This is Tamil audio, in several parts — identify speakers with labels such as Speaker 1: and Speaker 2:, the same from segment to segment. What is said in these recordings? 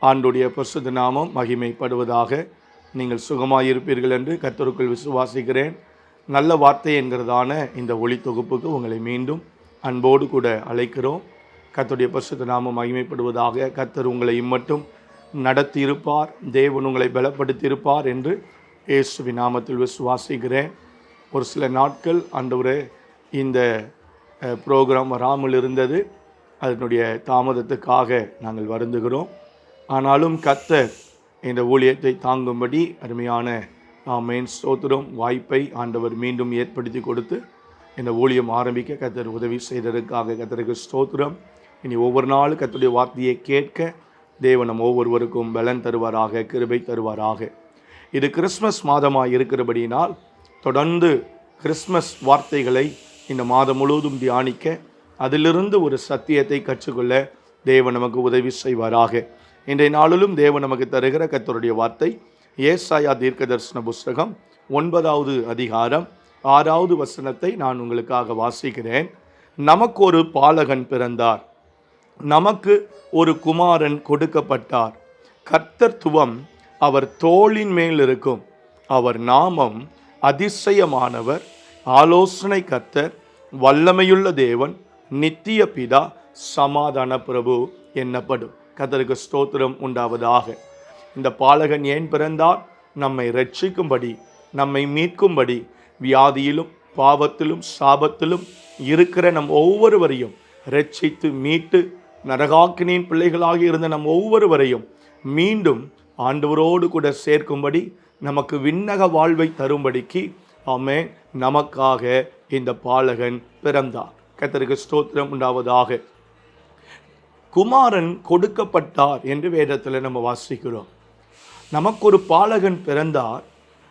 Speaker 1: ஆண்டுடைய பரிசுத்த நாமம் மகிமைப்படுவதாக. நீங்கள் சுகமாயிருப்பீர்கள் என்று கர்த்தருக்குள் விசுவாசிக்கிறேன். நல்ல வார்த்தை என்கிறதான இந்த ஒளி தொகுப்புக்கு உங்களை மீண்டும் அன்போடு கூட அழைக்கிறோம். கர்த்தருடைய பரிசுத்த நாமம் மகிமைப்படுவதாக. கர்த்தர் உங்களை இம்மட்டும் நடத்தி இருப்பார், தேவன் உங்களை பலப்படுத்தி இருப்பார் என்று இயேசுவின் நாமத்தில் விசுவாசிக்கிறேன். ஒரு சில நாட்கள் ஆண்டவரே இந்த ப்ரோக்ராம் வராமல் இருந்தது. அதனுடைய தாமதத்துக்காக நாங்கள் வருந்துகிறோம். ஆனாலும் கர்த்தர் இந்த ஊழியத்தை தாங்கும்படி அருமையான ஆமென் ஸ்தோத்திரம் வாய்ப்பை ஆண்டவர் மீண்டும் ஏற்படுத்தி கொடுத்து இந்த ஊழியம் ஆரம்பிக்க கர்த்தர் உதவி செய்ததற்காக கர்த்தருக்கு ஸ்தோத்திரம். இனி ஒவ்வொரு நாளும் கர்த்தருடைய வார்த்தையை கேட்க தேவன் நம் ஒவ்வொருவருக்கும் பலன் தருவாராக, கிருபை தருவாராக. இது கிறிஸ்மஸ் மாதமாக இருக்கிறபடியினால் தொடர்ந்து கிறிஸ்மஸ் வார்த்தைகளை இந்த மாதம் முழுவதும் தியானிக்க, அதிலிருந்து ஒரு சத்தியத்தை கற்றுக்கொள்ள தேவன் நமக்கு உதவி செய்வாராக. இன்றைய நாளிலும் தேவன் நமக்கு தருகிற கர்த்தருடைய வார்த்தை ஏசாயா தீர்க்கதரிசன புஸ்தகம் 9வது அதிகாரம் 6வது வசனத்தை நான் உங்களுக்காக வாசிக்கிறேன். நமக்கு ஒரு பாலகன் பிறந்தார், நமக்கு ஒரு குமாரன் கொடுக்கப்பட்டார், கர்த்தத்துவம் அவர் தோளின் மேல் இருக்கும். அவர் நாமம் அதிசயமானவர், ஆலோசனை கர்த்தர், வல்லமையுள்ள தேவன், நித்திய பிதா, சமாதான பிரபு என்னப்படும். கர்த்தருக்கு ஸ்தோத்திரம் உண்டாவதாக. இந்த பாலகன் ஏன் பிறந்தார்? நம்மை ரட்சிக்கும்படி, நம்மை மீட்கும்படி, வியாதியிலும் பாவத்திலும் சாபத்திலும் இருக்கிற நம் ஒவ்வொருவரையும் ரட்சித்து மீட்டு நரகாக்கினியின் பிள்ளைகளாக இருந்த நம் ஒவ்வொருவரையும் மீண்டும் ஆண்டவரோடு கூட சேர்க்கும்படி, நமக்கு விண்ணக வாழ்வை தரும்படிக்கு ஆமென் நமக்காக இந்த பாலகன் பிறந்தார். கர்த்தருக்கு ஸ்தோத்திரம் உண்டாவதாக. குமாரன் கொடுக்கப்பட்டார் என்று வேதத்தில் நம்ம வாசிக்கிறோம். நமக்கு ஒரு பாலகன் பிறந்தார்,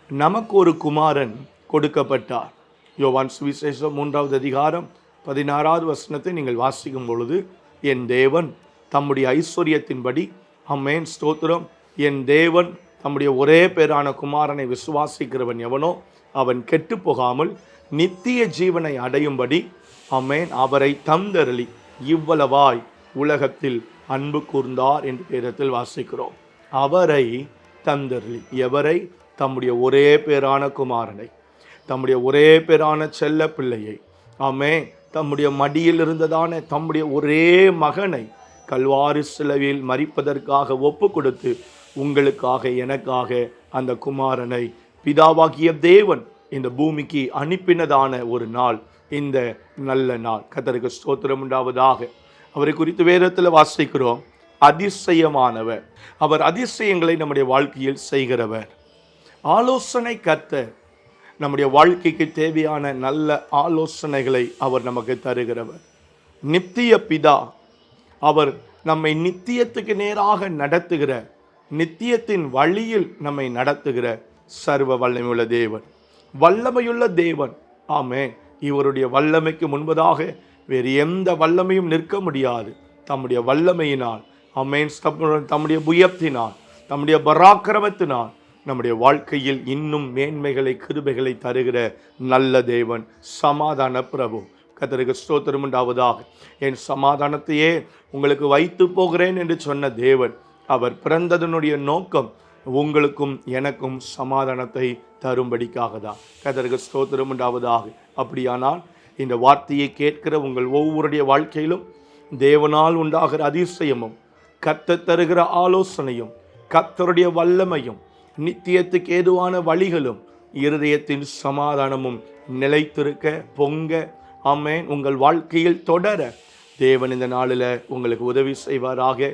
Speaker 1: நமக்கு ஒரு குமாரன் கொடுக்கப்பட்டார். யோவான் சுவிசேஷம் 3வது அதிகாரம் 16வது வசனத்தை நீங்கள் வாசிக்கும் பொழுது, என் தேவன் தம்முடைய ஐஸ்வர்யத்தின்படி ஆமென் ஸ்தோத்திரம், என் தேவன் தம்முடைய ஒரே பேரான குமாரனை விசுவாசிக்கிறவன் எவனோ அவன் கெட்டு போகாமல் நித்திய ஜீவனை அடையும்படி ஆமென் அவரை தந்தருளி இவ்வளவாய் உலகத்தில் அன்பு கூர்ந்தார் என்று வேதத்தில் வாசிக்கிறோம். அவரை தந்தருளி, எவரை? தம்முடைய ஒரே பேரான குமாரனை, தம்முடைய ஒரே பேரான செல்ல பிள்ளையை, ஆமென் தம்முடைய மடியில் இருந்ததான தம்முடைய ஒரே மகனை கல்வாரி சிலுவையில் மரிப்பதற்காக ஒப்பு கொடுத்து உங்களுக்காக எனக்காக அந்த குமாரனை பிதாவாகிய தேவன் இந்த பூமிக்கு அனுப்பினதான ஒரு நாள், இந்த நல்ல நாள். கர்த்தருக்கு ஸ்தோத்திரம் உண்டாவதாக. அவரை குறித்து வேதத்தில் வாசிக்கிறோம், அதிசயமானவர். அவர் அதிசயங்களை நம்முடைய வாழ்க்கையில் செய்கிறவர். ஆலோசனை கர்த்தர், நம்முடைய வாழ்க்கைக்கு தேவையான நல்ல ஆலோசனைகளை அவர் நமக்கு தருகிறவர். நித்திய பிதா, அவர் நம்மை நித்தியத்துக்கு நேராக நடத்துகிற, நித்தியத்தின் வழியில் நம்மை நடத்துகிற சர்வ வல்லமையுள்ள தேவன், வல்லமையுள்ள தேவன். ஆமென். இவருடைய வல்லமைக்கு முன்பதாக வேறு எந்த வல்லமையும் நிற்க முடியாது. தம்முடைய வல்லமையினால் ஆமென் தம்முடைய புயத்தினால், தம்முடைய பராக்கிரமத்தினால் நம்முடைய வாழ்க்கையில் இன்னும் மேன்மைகளை கிருபைகளை தருகிற நல்ல தேவன், சமாதான பிரபு. கர்த்தருக்கு ஸ்தோத்திரம் உண்டாவதாக. என் சமாதானத்தையே உங்களுக்கு வைத்து போகிறேன் என்று சொன்ன தேவன், அவர் பிறந்ததனுடைய நோக்கம் உங்களுக்கும் எனக்கும் சமாதானத்தை தரும்படிக்காக தான். கர்த்தருக்கு ஸ்தோத்திரம் உண்டாவதாக. அப்படியானால் இந்த வார்த்தையை கேட்கிற உங்கள் ஒவ்வொருடைய வாழ்க்கையிலும் தேவனால் உண்டாகிற அதிசயமும், கர்த்தர் தருகிற ஆலோசனையும், கர்த்தருடைய வல்லமையும், நித்தியத்துக்கு ஏதுவான வழிகளும், இருதயத்தின் சமாதானமும் நிலைத்திருக்க, பொங்க ஆமென் உங்கள் வாழ்க்கையில் தொடர தேவன் இந்த நாளில் உங்களுக்கு உதவி செய்வாராக.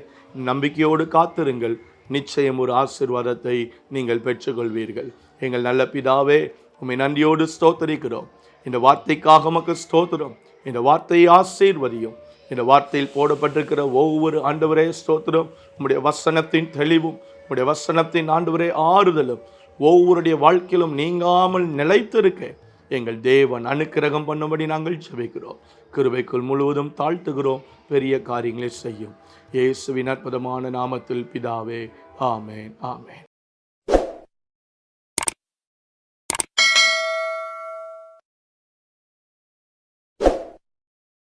Speaker 1: நம்பிக்கையோடு காத்திருங்கள், நிச்சயம் ஒரு ஆசீர்வாதத்தை நீங்கள் பெற்றுக்கொள்வீர்கள். எங்கள் நல்ல பிதாவே, உம்மை நன்றியோடு ஸ்தோத்தரிக்கிறோம். இந்த வார்த்தைக்காக உமக்கு ஸ்தோத்திரம். இந்த வார்த்தையை ஆசீர்வதியும். இந்த வார்த்தையில் போடப்பட்டிருக்கிற ஒவ்வொரு ஆண்டவரே ஸ்தோத்திரம். உம்முடைய வசனத்தின் தெளிவும், உம்முடைய வசனத்தின் ஆண்டவரே ஆறுதலும் ஒவ்வொருடைய வாழ்க்கையிலும் நீங்காமல் நிலைத்திருக்க எங்கள் தேவன் அனுக்கிரகம் பண்ணும்படி நாங்கள் ஜெபிக்கிறோம். கிருபைக்குள் முழுவதும் தாழ்த்துகிறோம். பெரிய காரியங்களை செய்யும். இயேசுவின் அற்புதமான நாமத்தில் பிதாவே, ஆமென், ஆமென்.